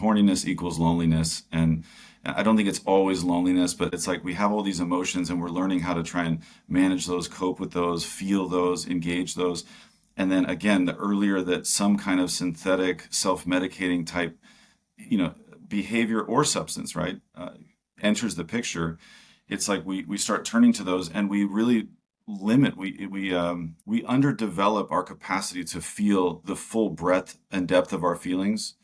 horniness equals loneliness. And I don't think it's always loneliness, but it's like we have all these emotions and we're learning how to try and manage those, cope with those, feel those, engage those. And then again, the earlier that some kind of synthetic self-medicating type, you know, behavior or substance, right, enters the picture, it's like we start turning to those and we really limit, we underdevelop our capacity to feel the full breadth and depth of our feelings.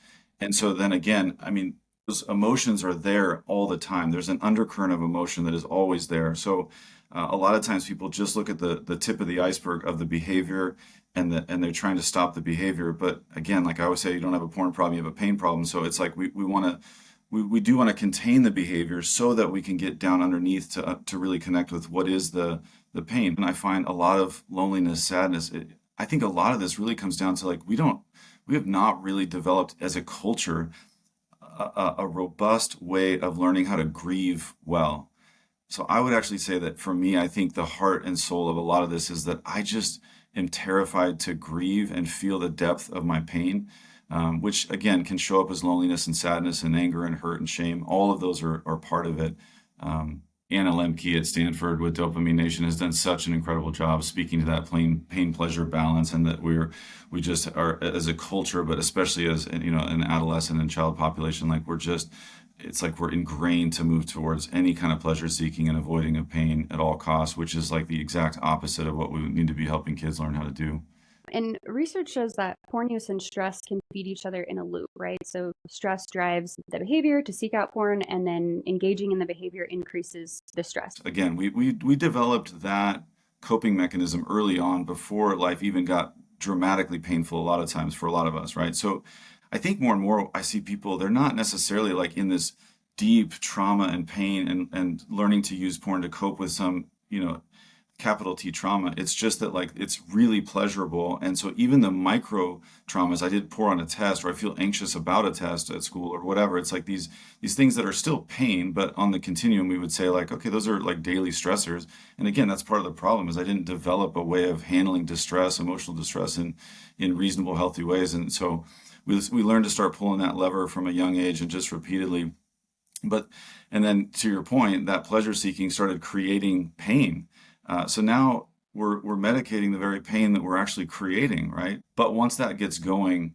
And so then again, I mean, those emotions are there all the time. There's an undercurrent of emotion that is always there. So a lot of times people just look at the tip of the iceberg of the behavior and they're trying to stop the behavior. But again, like I always say, you don't have a porn problem, you have a pain problem. So it's like we want to we do want to contain the behavior so that we can get down underneath to really connect with what is the pain. And I find a lot of loneliness, sadness. I think a lot of this really comes down to like we have not really developed as a culture a robust way of learning how to grieve well. So I would actually say that for me, I think the heart and soul of a lot of this is that I just am terrified to grieve and feel the depth of my pain, which again can show up as loneliness and sadness and anger and hurt and shame. All of those are part of it. Anna Lemke at Stanford with Dopamine Nation has done such an incredible job speaking to that pain pleasure balance, and that we just are as a culture, but especially as an adolescent and child population, like it's like we're ingrained to move towards any kind of pleasure seeking and avoiding of pain at all costs, which is like the exact opposite of what we need to be helping kids learn how to do. And research shows that porn use and stress can feed each other in a loop, right? So stress drives the behavior to seek out porn, and then engaging in the behavior increases the stress. Again, we developed that coping mechanism early on before life even got dramatically painful a lot of times for a lot of us, right? So I think more and more I see people, they're not necessarily like in this deep trauma and pain and learning to use porn to cope with some, capital T trauma. It's just that like it's really pleasurable. And so even the micro traumas, I did poor on a test, or I feel anxious about a test at school or whatever. It's like these things that are still pain, but on the continuum we would say like, okay, those are like daily stressors. And again, that's part of the problem is I didn't develop a way of handling distress, emotional distress in reasonable, healthy ways. And so we learned to start pulling that lever from a young age and just repeatedly. But, and then to your point, that pleasure seeking started creating pain. So now we're medicating the very pain that we're actually creating, right? But once that gets going,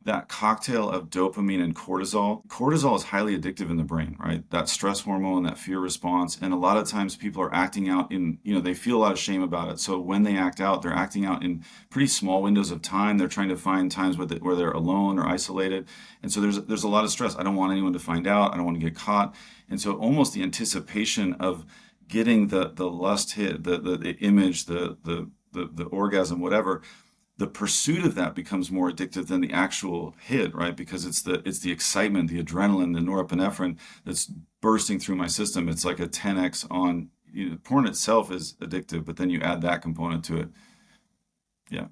that cocktail of dopamine and cortisol is highly addictive in the brain, right? That stress hormone, that fear response. And a lot of times people are acting out they feel a lot of shame about it. So when they act out, they're acting out in pretty small windows of time. They're trying to find times where they're alone or isolated. And so there's a lot of stress. I don't want anyone to find out. I don't want to get caught. And so almost the anticipation of getting the lust hit, the image, the orgasm, whatever, the pursuit of that becomes more addictive than the actual hit, right? Because it's the excitement, the adrenaline, the norepinephrine that's bursting through my system. It's like a 10x on, porn itself is addictive, but then you add that component to it. Yeah.